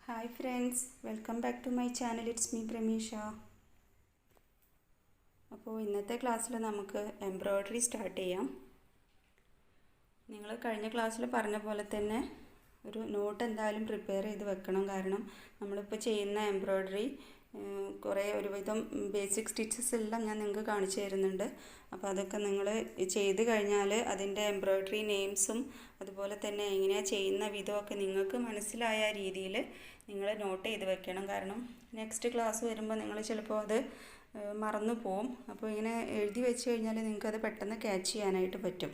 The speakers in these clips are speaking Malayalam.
Hi friends, welcome back to my channel. It's me PRAMEESHA. അപ്പോൾ ഇന്നത്തെ ക്ലാസ്സിൽ നമുക്ക് എംബ്രോയ്ഡറി സ്റ്റാർട്ട് ചെയ്യാം. നിങ്ങൾ കഴിഞ്ഞ ക്ലാസ്സിൽ പറഞ്ഞ പോലെ തന്നെ ഒരു നോട്ട് എന്തായാലും പ്രിപ്പയർ ചെയ്ത് വെക്കണം. കാരണം നമ്മളിപ്പോൾ ചെയ്യുന്ന എംബ്രോയ്ഡറി കുറേ ഒരുവിധം ബേസിക് സ്റ്റിച്ചസ് എല്ലാം ഞാൻ നിങ്ങൾക്ക് കാണിച്ചു തരുന്നുണ്ട്. അപ്പോൾ അതൊക്കെ നിങ്ങൾ ചെയ്ത് കഴിഞ്ഞാൽ അതിൻ്റെ എംബ്രോയ്ഡറി നെയിംസും അതുപോലെ തന്നെ എങ്ങനെയാണ് ചെയ്യുന്ന വിധമൊക്കെ നിങ്ങൾക്ക് മനസ്സിലായ രീതിയിൽ നിങ്ങൾ നോട്ട് ചെയ്ത് വെക്കണം. കാരണം നെക്സ്റ്റ് ക്ലാസ് വരുമ്പോൾ നിങ്ങൾ ചിലപ്പോൾ അത് മറന്നു പോവും. അപ്പോൾ ഇങ്ങനെ എഴുതി വെച്ച് കഴിഞ്ഞാൽ നിങ്ങൾക്കത് പെട്ടെന്ന് ക്യാച്ച് ചെയ്യാനായിട്ട് പറ്റും.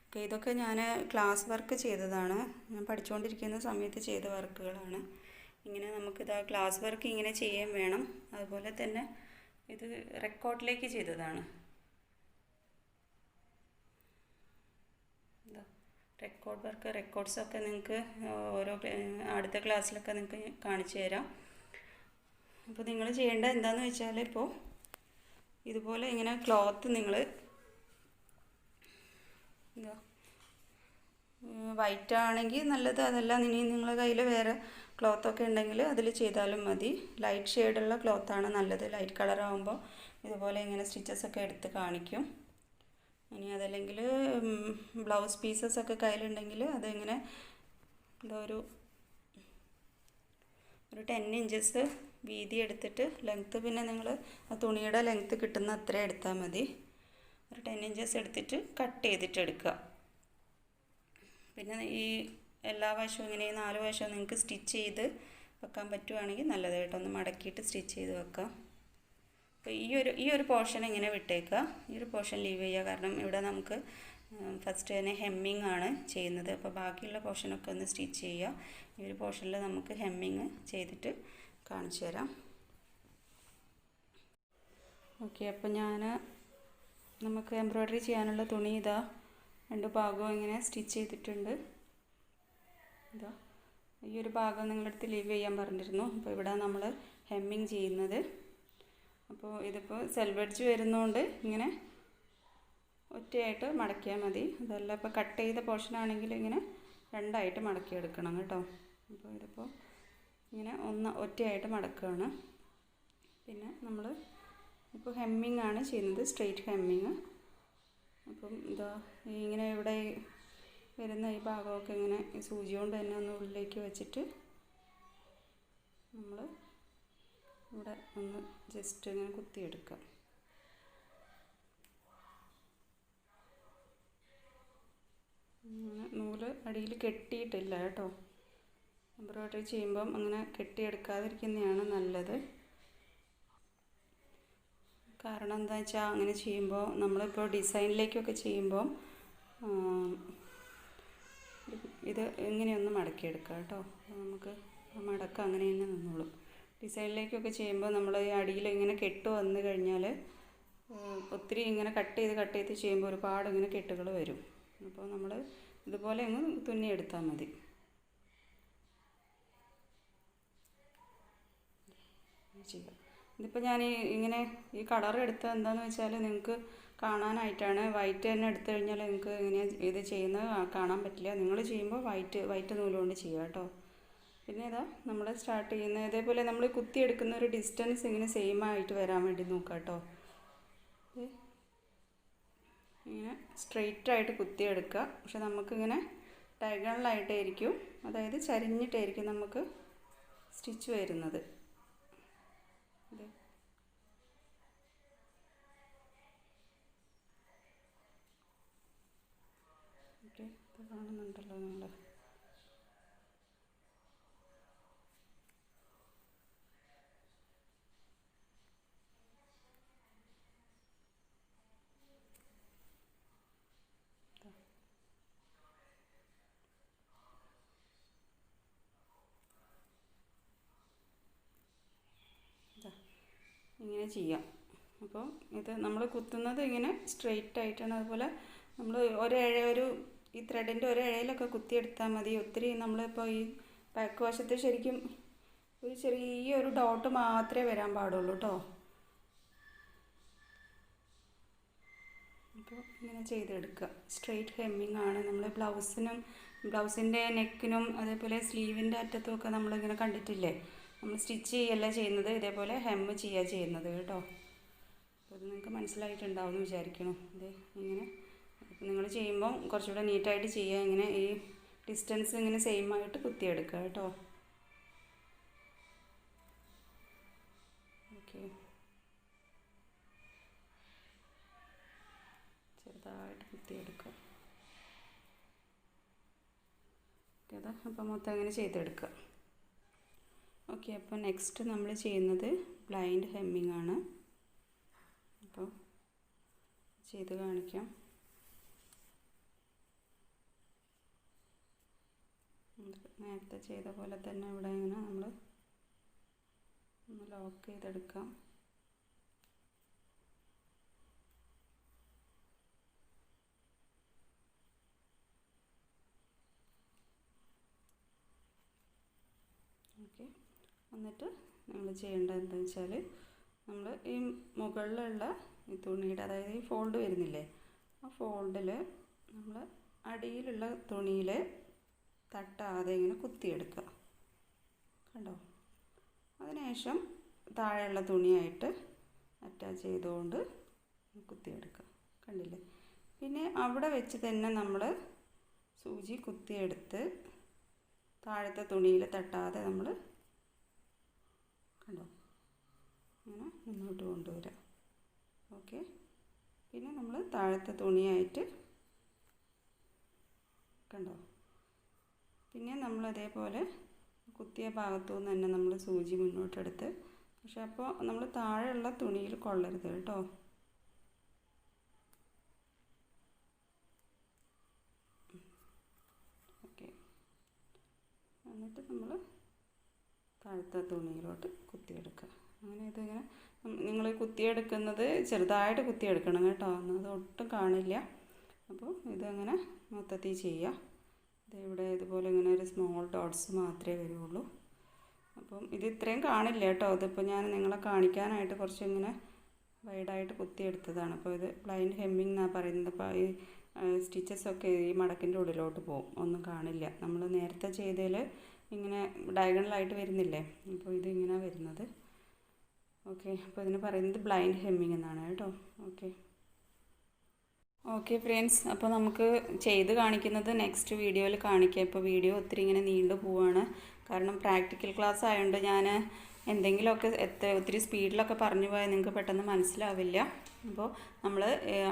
ഓക്കെ, ഇതൊക്കെ ഞാൻ ക്ലാസ് വർക്ക് ചെയ്തതാണ്. ഞാൻ പഠിച്ചുകൊണ്ടിരിക്കുന്ന സമയത്ത് ചെയ്ത വർക്കുകളാണ്. ഇങ്ങനെ നമുക്കിത് ആ ക്ലാസ് വർക്ക് ഇങ്ങനെ ചെയ്യാൻ വേണം. അതുപോലെ തന്നെ ഇത് റെക്കോർഡിലേക്ക് ചെയ്തതാണ്. റെക്കോർഡ് വർക്ക് റെക്കോർഡ്സൊക്കെ നിങ്ങൾക്ക് ഓരോ അടുത്ത ക്ലാസ്സിലൊക്കെ നിങ്ങൾക്ക് കാണിച്ചു തരാം. അപ്പോൾ നിങ്ങൾ ചെയ്യേണ്ടത് എന്താണെന്ന് വെച്ചാൽ, ഇപ്പോൾ ഇതുപോലെ ഇങ്ങനെ ക്ലോത്ത് നിങ്ങൾ വൈറ്റ് ആണെങ്കിൽ നല്ലത്. അതല്ല ഇനി നിങ്ങളുടെ കയ്യിൽ വേറെ ക്ലോത്തൊക്കെ ഉണ്ടെങ്കിൽ അതിൽ ചെയ്താലും മതി. ലൈറ്റ് ഷെയ്ഡുള്ള ക്ലോത്താണ് നല്ലത്. ലൈറ്റ് കളറാകുമ്പോൾ ഇതുപോലെ ഇങ്ങനെ സ്റ്റിച്ചസൊക്കെ എടുത്ത് കാണിക്കും. ഇനി അതല്ലെങ്കിൽ ബ്ലൗസ് പീസസൊക്കെ കയ്യിലുണ്ടെങ്കിൽ അതിങ്ങനെ എന്താ ഒരു 10 ഇഞ്ചസ് വീതി എടുത്തിട്ട് ലെങ്ത്ത് പിന്നെ നിങ്ങൾ ആ തുണിയുടെ ലെങ്ത്ത് കിട്ടുന്ന അത്രയും എടുത്താൽ മതി. ഒരു 10 ഇഞ്ചസ് എടുത്തിട്ട് കട്ട് ചെയ്തിട്ട് എടുക്കുക. പിന്നെ ഈ എല്ലാ വശവും ഇങ്ങനെ 4 വശവും നിങ്ങൾക്ക് സ്റ്റിച്ച് ചെയ്ത് വെക്കാൻ പറ്റുവാണെങ്കിൽ നല്ലത് കേട്ടോ. ഒന്ന് മടക്കിയിട്ട് സ്റ്റിച്ച് ചെയ്ത് വെക്കാം. അപ്പോൾ ഈ ഒരു പോർഷൻ ഇങ്ങനെ വിട്ടേക്കുക. ഈ ഒരു പോർഷൻ ലീവ് ചെയ്യുക. കാരണം ഇവിടെ നമുക്ക് ഫസ്റ്റ് തന്നെ ഹെമ്മിങ് ആണ് ചെയ്യുന്നത്. അപ്പോൾ ബാക്കിയുള്ള പോർഷനൊക്കെ ഒന്ന് സ്റ്റിച്ച് ചെയ്യുക. ഈ ഒരു പോർഷനിൽ നമുക്ക് ഹെമ്മിങ് ചെയ്തിട്ട് കാണിച്ചു തരാം. ഓക്കെ, അപ്പോൾ നമുക്ക് എംബ്രോയ്ഡറി ചെയ്യാനുള്ള തുണി ഇതാ 2 ഭാഗവും ഇങ്ങനെ സ്റ്റിച്ച് ചെയ്തിട്ടുണ്ട്. ഇതാ ഈ ഒരു ഭാഗം നിങ്ങളുടെ അടുത്ത് ലീവ് ചെയ്യാൻ പറഞ്ഞിരുന്നു. അപ്പോൾ ഇവിടെ നമ്മൾ ഹെമ്മിങ് ചെയ്യുന്നത്. അപ്പോൾ ഇതിപ്പോൾ സെൽഫ് എഡ്ജ് വരുന്നതുകൊണ്ട് ഇങ്ങനെ ഒറ്റയായിട്ട് മടക്കിയാൽ മതി. അതല്ല ഇപ്പോൾ കട്ട് ചെയ്ത പോർഷനാണെങ്കിൽ ഇങ്ങനെ 2ആയിട്ട് മടക്കിയെടുക്കണം കേട്ടോ. അപ്പോൾ ഇതിപ്പോൾ ഇങ്ങനെ ഒറ്റയായിട്ട് മടക്കുകയാണ്. പിന്നെ നമ്മൾ ഇപ്പോൾ ഹെമ്മിങ് ആണ് ചെയ്യുന്നത്, സ്ട്രെയിറ്റ് ഹെമ്മിങ്. അപ്പം ഇതാ ഇങ്ങനെ ഇവിടെ വരുന്ന ഈ ഭാഗമൊക്കെ ഇങ്ങനെ ഈ സൂചി കൊണ്ട് തന്നെ ഒന്ന് ഉള്ളിലേക്ക് വെച്ചിട്ട് നമ്മൾ ഇവിടെ ഒന്ന് ജസ്റ്റ് ഇങ്ങനെ കുത്തിയെടുക്കാം. നൂല് അടിയിൽ കെട്ടിയിട്ടില്ല കേട്ടോ. എംബ്രോയ്ഡറി ചെയ്യുമ്പം അങ്ങനെ കെട്ടിയെടുക്കാതിരിക്കുന്നതാണ് നല്ലത്. കാരണം എന്താ വെച്ചാൽ അങ്ങനെ ചെയ്യുമ്പോൾ നമ്മളിപ്പോൾ ഡിസൈനിലേക്കൊക്കെ ചെയ്യുമ്പോൾ ഇത് ഇങ്ങനെയൊന്ന് മടക്കിയെടുക്കുക കേട്ടോ. നമുക്ക് മടക്കം അങ്ങനെ തന്നെ നിന്നോളും. ഡിസൈനിലേക്കൊക്കെ ചെയ്യുമ്പോൾ നമ്മൾ ഈ അടിയിൽ ഇങ്ങനെ കെട്ട് വന്നു കഴിഞ്ഞാൽ ഒത്തിരി ഇങ്ങനെ കട്ട് ചെയ്ത് ചെയ്യുമ്പോൾ ഒരുപാട് ഇങ്ങനെ കെട്ടുകൾ വരും. അപ്പോൾ നമ്മൾ ഇതുപോലെ അങ്ങ് തുന്നിയെടുത്താൽ മതി. ചെയ്യുക. ഇതിപ്പോൾ ഞാൻ ഇങ്ങനെ ഈ കളർ എടുത്തത് എന്താണെന്ന് വെച്ചാൽ നിങ്ങൾക്ക് കാണാനായിട്ടാണ്. വൈറ്റ് തന്നെ എടുത്തു കഴിഞ്ഞാൽ നിങ്ങൾക്ക് ഇങ്ങനെ ഇത് ചെയ്യുന്നത് കാണാൻ പറ്റില്ല. നിങ്ങൾ ചെയ്യുമ്പോൾ വൈറ്റ് നൂലുകൊണ്ട് ചെയ്യുക കേട്ടോ. പിന്നെ ഇതാ നമ്മൾ സ്റ്റാർട്ട് ചെയ്യുന്നത് ഇതേപോലെ നമ്മൾ കുത്തിയെടുക്കുന്ന ഒരു ഡിസ്റ്റൻസ് ഇങ്ങനെ സെയിം ആയിട്ട് വരാൻ വേണ്ടി നോക്കുക കേട്ടോ. ഇങ്ങനെ സ്ട്രെയിറ്റ് ആയിട്ട് കുത്തിയെടുക്കുക. പക്ഷെ നമുക്കിങ്ങനെ ഡയഗണലായിട്ടായിരിക്കും, അതായത് ചരിഞ്ഞിട്ടായിരിക്കും നമുക്ക് സ്റ്റിച്ച് വരുന്നത്. ഓക്കെ, ഇത് കാണുന്നുണ്ടല്ലോ നിങ്ങൾ. ഇങ്ങനെ ചെയ്യാം. അപ്പോൾ ഇത് നമ്മൾ കുത്തുന്നത് ഇങ്ങനെ സ്ട്രെയിറ്റ് ആയിട്ടാണ്. അതുപോലെ നമ്മൾ ഈ ത്രെഡിൻ്റെ ഒരഴയിലൊക്കെ കുത്തിയെടുത്താൽ മതി. ഒത്തിരി നമ്മളിപ്പോൾ ഈ ബാക്ക് വശത്ത് ശരിക്കും ഒരു ചെറിയൊരു ഡോട്ട് മാത്രമേ വരാൻ പാടുള്ളൂ കേട്ടോ. അപ്പോൾ ഇങ്ങനെ ചെയ്തെടുക്കുക. സ്ട്രെയിറ്റ് ഹെമ്മിങ് ആണ്. നമ്മൾ ബ്ലൗസിൻ്റെ നെക്കിനും അതേപോലെ സ്ലീവിൻ്റെ അറ്റത്തുമൊക്കെ നമ്മളിങ്ങനെ കണ്ടിട്ടില്ലേ, നമ്മൾ സ്റ്റിച്ച് ചെയ്യല്ല ചെയ്യുന്നത്, ഇതേപോലെ ഹെമ്മ് ചെയ്യുക ചെയ്യുന്നത് കേട്ടോ. അപ്പോൾ ഇത് നിങ്ങൾക്ക് മനസ്സിലായിട്ടുണ്ടാവും എന്ന് വിചാരിക്കണം. ഇത് ഇങ്ങനെ നിങ്ങൾ ചെയ്യുമ്പോൾ കുറച്ചുകൂടെ നീറ്റായിട്ട് ചെയ്യുക. ഇങ്ങനെ ഈ ഡിസ്റ്റൻസ് ഇങ്ങനെ സെയിം ആയിട്ട് കുത്തിയെടുക്കുക കേട്ടോ. ഓക്കെ, ചെറുതായിട്ട് കുത്തിയെടുക്കുക. ഓക്കെ, അതാ അപ്പോൾ മൊത്തം ഇങ്ങനെ ചെയ്തെടുക്കുക. ഓക്കെ, അപ്പോൾ നെക്സ്റ്റ് നമ്മൾ ചെയ്യുന്നത് ബ്ലൈൻഡ് ഹെമ്മിങ് ആണ്. അപ്പോൾ ചെയ്ത് കാണിക്കാം. നേരത്തെ ചെയ്ത പോലെ തന്നെ ഇവിടെ ഇങ്ങനെ നമ്മൾ ഒന്ന് ലോക്ക് ചെയ്തെടുക്കാം. ഓക്കെ, എന്നിട്ട് നമ്മൾ ചെയ്യേണ്ടത് എന്താണെന്ന് വെച്ചാൽ, നമ്മൾ ഈ മുകളിലുള്ള ഈ തുണിയുടെ, അതായത് ഈ ഫോൾഡ് വരുന്നില്ലേ, ആ ഫോൾഡിൽ നമ്മൾ അടിയിലുള്ള തുണിയിൽ തട്ടാതെ ഇങ്ങനെ കുത്തിയെടുക്കുക. കണ്ടോ? അതിനുശേഷം താഴെയുള്ള തുണിയായിട്ട് അറ്റാച്ച് ചെയ്തുകൊണ്ട് കുത്തിയെടുക്കുക. കണ്ടില്ലേ? പിന്നെ അവിടെ വെച്ച് തന്നെ നമ്മൾ സൂചി കുത്തിയെടുത്ത് താഴത്തെ തുണിയിൽ തട്ടാതെ നമ്മൾ, കണ്ടോ, ഇങ്ങനെ മുന്നോട്ട് കൊണ്ടുവരിക. ഓക്കെ, പിന്നെ നമ്മൾ താഴത്തെ തുണിയായിട്ട്, കണ്ടോ, പിന്നെ നമ്മൾ അതേപോലെ കുത്തിയ ഭാഗത്തു നിന്ന് തന്നെ നമ്മൾ സൂചി മുന്നോട്ടെടുത്ത്, പക്ഷെ അപ്പോൾ നമ്മൾ താഴെയുള്ള തുണിയിൽ കൊള്ളരുത് കേട്ടോ. ഓക്കെ, എന്നിട്ട് നമ്മൾ താഴത്തെ തുണിയിലോട്ട് കുത്തിയെടുക്കുക. അങ്ങനെ ഇതിങ്ങനെ നിങ്ങൾ കുത്തിയെടുക്കുന്നത് ചെറുതായിട്ട് കുത്തിയെടുക്കണം കേട്ടോ, അത് ഒട്ടും കാണില്ല. അപ്പോൾ ഇതങ്ങനെ മൊത്തത്തിൽ ചെയ്യുക. ഇവിടെ ഇതുപോലെ ഇങ്ങനെ ഒരു സ്മോൾ ഡോട്ട്സ് മാത്രമേ വരുള്ളൂ. അപ്പം ഇത് ഇത്രയും കാണില്ല കേട്ടോ. ഇതിപ്പോൾ ഞാൻ നിങ്ങളെ കാണിക്കാനായിട്ട് കുറച്ച് ഇങ്ങനെ വൈഡായിട്ട് കുത്തിയെടുത്തതാണ്. അപ്പോൾ ഇത് ബ്ലൈൻഡ് ഹെമ്മിങ് എന്നാണ് പറയുന്നത്. അപ്പോൾ ഈ സ്റ്റിച്ചസൊക്കെ ഈ മടക്കിൻ്റെ ഉള്ളിലോട്ട് പോകും, ഒന്നും കാണില്ല. നമ്മൾ നേരത്തെ ചെയ്തതിൽ ഇങ്ങനെ ഡയഗണലായിട്ട് വരുന്നില്ലേ, അപ്പോൾ ഇതിങ്ങനെ വരുന്നത്. ഓക്കെ, അപ്പോൾ ഇതിന് പറയുന്നത് ബ്ലൈൻഡ് ഹെമ്മിങ് എന്നാണ് കേട്ടോ. ഓക്കെ ഫ്രണ്ട്സ്, അപ്പോൾ നമുക്ക് ചെയ്ത് കാണിക്കുന്നത് നെക്സ്റ്റ് വീഡിയോയിൽ കാണിക്കാം. ഇപ്പോൾ വീഡിയോ ഒത്തിരി ഇങ്ങനെ നീണ്ടു പോവാണ്, കാരണം പ്രാക്ടിക്കൽ ക്ലാസ് ആയതുകൊണ്ട് ഞാൻ എന്തെങ്കിലുമൊക്കെ ഒത്തിരി സ്പീഡിലൊക്കെ പറഞ്ഞു പോയാൽ നിങ്ങൾക്ക് പെട്ടെന്ന് മനസ്സിലാവില്ല. അപ്പോൾ നമ്മൾ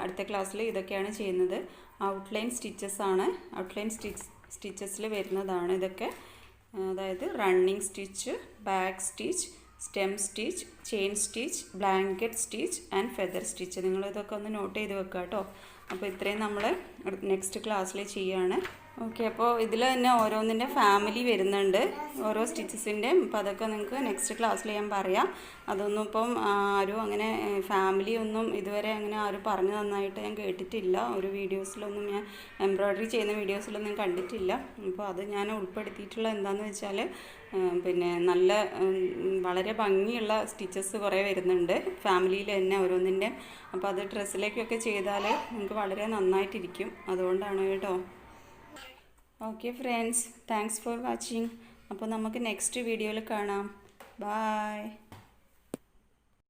അടുത്ത ക്ലാസ്സിൽ ഇതൊക്കെയാണ് ചെയ്യുന്നത്. ഔട്ട്ലൈൻ സ്റ്റിച്ചസ് ആണ്. ഔട്ട്ലൈൻ സ്റ്റിച്ചസിൽ വരുന്നതാണ് ഇതൊക്കെ. അതായത് running stitch, back stitch, stem stitch, chain stitch, blanket stitch and feather stitch. നിങ്ങളിതൊക്കെ ഒന്ന് നോട്ട് ചെയ്ത് വെക്കുക കേട്ടോ. അപ്പോൾ ഇത്രയും നമ്മൾ നെക്സ്റ്റ് ക്ലാസ്സിൽ ചെയ്യുകയാണ്. ഓക്കെ, അപ്പോൾ ഇതിൽ തന്നെ ഓരോന്നിൻ്റെ ഫാമിലി വരുന്നുണ്ട്, ഓരോ സ്റ്റിച്ചസിൻ്റെയും. അപ്പോൾ അതൊക്കെ നിങ്ങൾക്ക് നെക്സ്റ്റ് ക്ലാസ്സിൽ ഞാൻ പറയാം. അതൊന്നും ഇപ്പം ആരും അങ്ങനെ ഫാമിലി ഒന്നും ഇതുവരെ അങ്ങനെ ആരും പറഞ്ഞു തന്നായിട്ട് ഞാൻ കേട്ടിട്ടില്ല. ഒരു വീഡിയോസിലൊന്നും ഞാൻ എംബ്രോയ്ഡറി ചെയ്യുന്ന വീഡിയോസിലൊന്നും കണ്ടിട്ടില്ല. അപ്പോൾ അത് ഞാൻ ഉൾപ്പെടുത്തിയിട്ടുള്ള എന്താണെന്ന് വെച്ചാൽ, പിന്നെ നല്ല വളരെ ഭംഗിയുള്ള സ്റ്റിച്ചസ് കുറേ വരുന്നുണ്ട് ഫാമിലിയിൽ തന്നെ ഓരോന്നിൻ്റെ. അപ്പോൾ അത് ഡ്രസ്സിലേക്കൊക്കെ ചെയ്താൽ നിങ്ങൾക്ക് വളരെ നന്നായിട്ടിരിക്കും, അതുകൊണ്ടാണ് കേട്ടോ. Okay friends, thanks for watching. അപ്പോൾ നമുക്ക് നെക്സ്റ്റ് വീഡിയോയിൽ കാണാം. ബൈ.